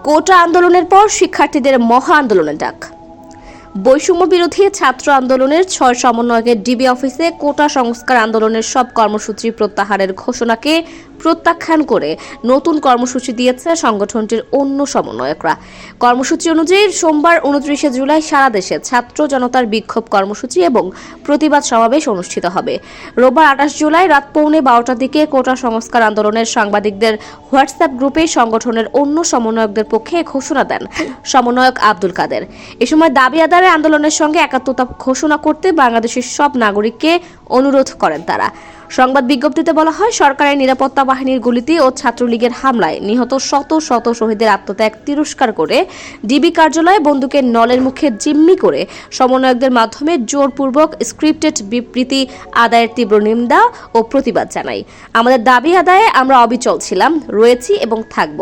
কোটা আন্দোলনের পর শিক্ষার্থীদের মহা আন্দোলনের ডাক। বৈষম্য বিরোধী ছাত্র আন্দোলনের ৬ সমন্বয়কের ডিবি অফিসে কোটা সংস্কার আন্দোলনের সব কর্মসূচি প্রত্যাহারের ঘোষণাকে প্রত্যাখ্যান করে নতুন কর্মসূচি দিয়েছে সংগঠনটির অন্য সমন্বয়করা। কর্মসূচি অনুযায়ী সোমবার ২৯ জুলাই সারা দেশে ছাত্র জনতার বিক্ষোভ কর্মসূচি এবং প্রতিবাদ সমাবেশ অনুষ্ঠিত হবে। রোববার ২৮ জুলাই রাত ১১:৩০টার দিকে কোটা সংস্কার আন্দোলনের সাংবাদিকদের হোয়াটসঅ্যাপ গ্রুপে সংগঠনের অন্য সমন্বয়কদের পক্ষে ঘোষণা দেন সমন্বয়ক আব্দুল কাদের। এ সময় দাবি আদায়ের আন্দোলনের সঙ্গে একাত্মতা ঘোষণা করতে বাংলাদেশের সব নাগরিককে অনুরোধ করেন তারা। সংবাদ বিজ্ঞপ্তিতে বলা হয়, সরকারের নিরাপত্তা বাহিনীর গুলিতে ও ছাত্রলীগের হামলায় নিহত শত শত শহীদের আত্মত্যাগ তিরস্কার করে ডিবি কার্যালয়ে বন্দুকের নলের মুখে জিম্মি করে সমন্বয়কদের মাধ্যমে জোরপূর্বক স্ক্রিপ্টেড বিবৃতি আদায়ের তীব্র নিন্দা ও প্রতিবাদ জানাই। আমাদের দাবি আদায়ে আমরা অবিচল ছিলাম, রয়েছি এবং থাকব।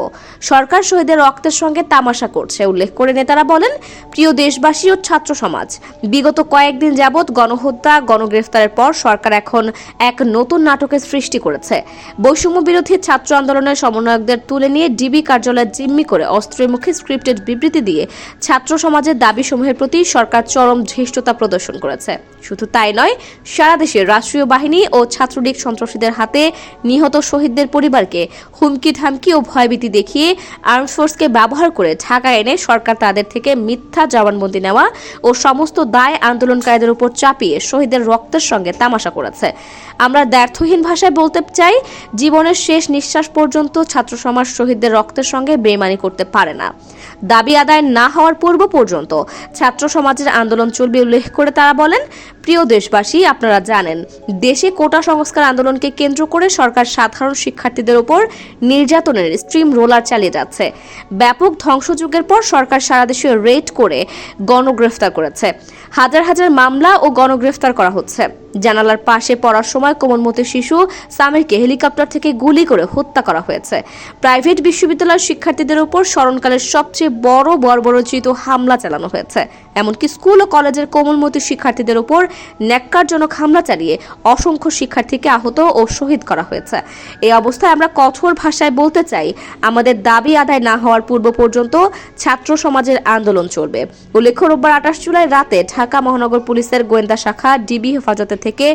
সরকার শহীদের রক্তের সঙ্গে তামাশা করছে উল্লেখ করে নেতারা বলেন, প্রিয় দেশবাসী ও ছাত্র সমাজ, বিগত কয়েকদিন যাবৎ গণহত্যা গণগ্রেফতারের পর সরকার এখন এক নতুন নাটকের সৃষ্টি করেছে। বৈষম্য বিরোধী ছাত্র আন্দোলনের সমন্বয়কদের তুলে নিয়ে ডিবি কার্যালয়ে জিম্মি করে অস্ত্রের মুখে স্ক্রিপ্টেড বিবৃতি দিয়ে ছাত্র সমাজের দাবিসমূহের প্রতি সরকার চরম ধৃষ্টতা প্রদর্শন করেছে। শুধু তাই নয়, সারা দেশের রাষ্ট্রীয় বাহিনী ও ছাত্রলীগ সন্ত্রাসীদের হাতে নিহত শহীদদের পরিবারকে হুমকি ধামকি ও ভয়ভীতি দেখিয়ে আর্মড ফোর্সকে ব্যবহার করে ঢাকায় এনে সরকার তাদের থেকে মিথ্যা জবানবন্দি নেওয়া ও সমস্ত দায় আন্দোলনকারীদের উপর চাপিয়ে শহীদের রক্তের সঙ্গে তামাশা করেছে। আমরা দ্ব্যর্থহীন ভাষায় বলতে চাই, জীবনের শেষ নিঃশ্বাস পর্যন্ত ছাত্র সমাজ শহীদদের রক্তের সঙ্গে বেইমানি করতে পারে না। দাবি আদায় না হওয়ার পূর্ব পর্যন্ত ছাত্র সমাজের আন্দোলন চলবে উল্লেখ করে তারা বলেন, প্রিয় দেশবাসী, আপনারা জানেন দেশে কোটা সংস্কার আন্দোলনকে কেন্দ্র করে সরকার সাধারণ শিক্ষার্থীদের উপর নির্যাতনের স্ট্রিম রোলার চালিয়ে যাচ্ছে। ব্যাপক ধ্বংসযজ্ঞের পর সরকার সারা দেশে রেড করে গণগ্রেফতার করেছে। হাজার হাজার মামলা ও গণগ্রেফতার করা হচ্ছে। জানালার পাশে পড়ার সময় কোমলমতি শিশু সামিরকে হেলিকপ্টার থেকে গুলি করে হত্যা করা হয়েছে। প্রাইভেট বিশ্ববিদ্যালয়ের শিক্ষার্থীদের উপর স্মরণকালের সবচেয়ে বড় বর্বরোচিত হামলা চালানো হয়েছে। এমনকি স্কুল ও কলেজের কোমলমতি শিক্ষার্থীদের উপর ন্যাক্কারজনক হামলা চালিয়ে অসংখ্য শিক্ষার্থীকে আহত ও শহীদ করা হয়েছে। এই অবস্থায় আমরা কঠোর ভাষায় বলতে চাই, আমাদের দাবি আদায় না হওয়ার পূর্ব পর্যন্ত ছাত্র সমাজের আন্দোলন চলবে। উল্লেখ্য, রোববার ২৮ জুলাই রাতে ঢাকা মহানগর পুলিশের গোয়েন্দা শাখা ডিবি হেফাজতে থেকে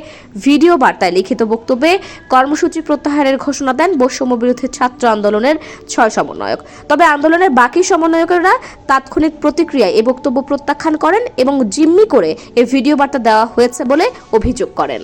ভিডিও বার্তায় লিখিত বক্তব্যে কর্মসূচি প্রত্যাহারের ঘোষণা দেন বৈষম্য বিরোধী ছাত্র আন্দোলনের ৬ সমন্বয়ক। তবে আন্দোলনের বাকি সমন্বয়করা তাৎক্ষণিক প্রতিক্রিয়ায় এই বক্তব্য প্রত্যাখ্যান করেন এবং জিম্মি করে এই ভিডিও বার্তা দেওয়া হয়েছে বলে অভিযোগ করেন।